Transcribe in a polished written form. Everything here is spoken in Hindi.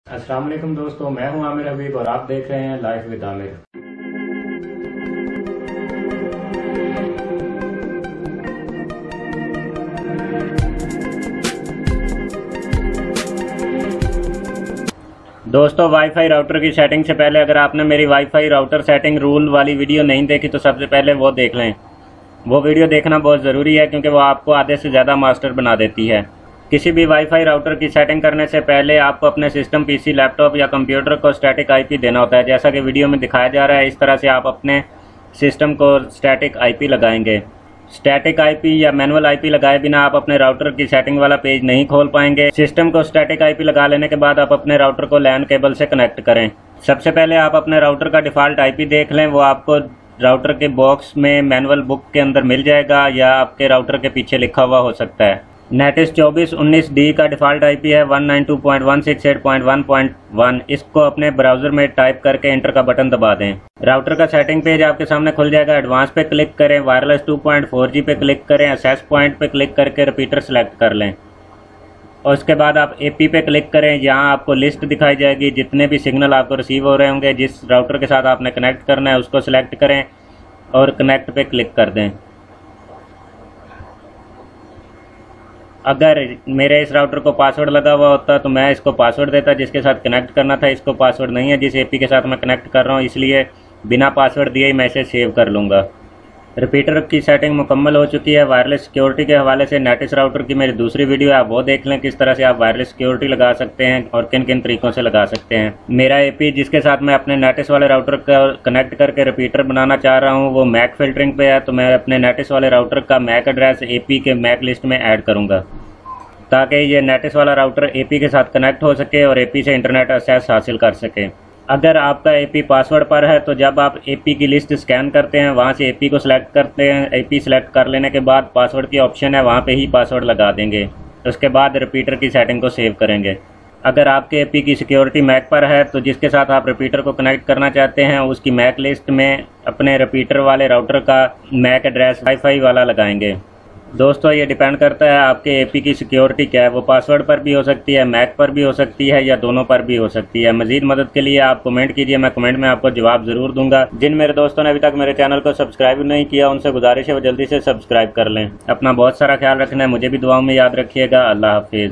अस्सलाम वालेकुम दोस्तों, मैं हूं आमिर हबीब और आप देख रहे हैं लाइफ विद आमिर। दोस्तों, वाईफाई राउटर की सेटिंग से पहले अगर आपने मेरी वाईफाई राउटर सेटिंग रूल वाली वीडियो नहीं देखी तो सबसे पहले वो देख लें। वो वीडियो देखना बहुत ज़रूरी है क्योंकि वो आपको आधे से ज़्यादा मास्टर बना देती है। किसी भी वाईफाई राउटर की सेटिंग करने से पहले आपको अपने सिस्टम, पीसी, लैपटॉप या कंप्यूटर को स्टैटिक आईपी देना होता है। जैसा कि वीडियो में दिखाया जा रहा है, इस तरह से आप अपने सिस्टम को स्टैटिक आईपी लगाएंगे। स्टैटिक आईपी या मैनुअल आईपी लगाए बिना आप अपने राउटर की सेटिंग वाला पेज नहीं खोल पाएंगे। सिस्टम को स्टैटिक आईपी लगा लेने के बाद आप अपने राउटर को लैन केबल से कनेक्ट करें। सबसे पहले आप अपने राउटर का डिफ़ॉल्ट आईपी देख लें। वो आपको राउटर के बॉक्स में मैनुअल बुक के अंदर मिल जाएगा या आपके राउटर के पीछे लिखा हुआ हो सकता है। नेटिस 2419D का डिफ़ॉल्ट आईपी है 192.168.1.1। इसको अपने ब्राउज़र में टाइप करके एंटर का बटन दबा दें। राउटर का सेटिंग पेज आपके सामने खुल जाएगा। एडवांस पे क्लिक करें, वायरलेस 2.4G पे क्लिक करें, एक्सेस पॉइंट पे क्लिक करके रिपीटर सेलेक्ट कर लें और उसके बाद आप AP पे क्लिक करें। यहाँ आपको लिस्ट दिखाई जाएगी, जितने भी सिग्नल आपको रिसीव हो रहे होंगे। जिस राउटर के साथ आपने कनेक्ट करना है उसको सिलेक्ट करें और कनेक्ट पे क्लिक कर दें। अगर मेरे इस राउटर को पासवर्ड लगा हुआ होता तो मैं इसको पासवर्ड देता जिसके साथ कनेक्ट करना था। इसको पासवर्ड नहीं है जिस AP के साथ मैं कनेक्ट कर रहा हूँ, इसलिए बिना पासवर्ड दिए ही मैं इसे सेव कर लूँगा। रिपीटर की सेटिंग मुकम्मल हो चुकी है। वायरलेस सिक्योरिटी के हवाले से नेटिस राउटर की मेरी दूसरी वीडियो है, आप वो देख लें किस तरह से आप वायरलेस सिक्योरिटी लगा सकते हैं और किन किन तरीक़ों से लगा सकते हैं। मेरा AP जिसके साथ मैं अपने नेटिस वाले राउटर का कनेक्ट करके रिपीटर बनाना चाह रहा हूँ वो मैक फिल्टरिंग पे है, तो मैं अपने नेटिस वाले राउटर का मैक एड्रेस AP के मैक लिस्ट में ऐड करूँगा ताकि ये नेटिस वाला राउटर AP के साथ कनेक्ट हो सके और AP से इंटरनेट एक्सेस हासिल कर सके। अगर आपका AP पासवर्ड पर है तो जब आप AP की लिस्ट स्कैन करते हैं वहाँ से AP को सिलेक्ट करते हैं। AP सिलेक्ट कर लेने के बाद पासवर्ड की ऑप्शन है, वहाँ पे ही पासवर्ड लगा देंगे। उसके बाद रिपीटर की सेटिंग को सेव करेंगे। अगर आपके AP की सिक्योरिटी मैक पर है तो जिसके साथ आप रिपीटर को कनेक्ट करना चाहते हैं उसकी मैक लिस्ट में अपने रिपीटर वाले राउटर का मैक एड्रेस वाईफाई वाला लगाएंगे। दोस्तों, ये डिपेंड करता है आपके AP की सिक्योरिटी क्या है। वो पासवर्ड पर भी हो सकती है, मैक पर भी हो सकती है या दोनों पर भी हो सकती है। मजीद मदद के लिए आप कमेंट कीजिए, मैं कमेंट में आपको जवाब ज़रूर दूंगा। जिन मेरे दोस्तों ने अभी तक मेरे चैनल को सब्सक्राइब नहीं किया उनसे गुजारिश है वो जल्दी से सब्सक्राइब कर लें। अपना बहुत सारा ख्याल रखना है, मुझे भी दुआओं में याद रखिएगा। अल्लाह हाफिज़।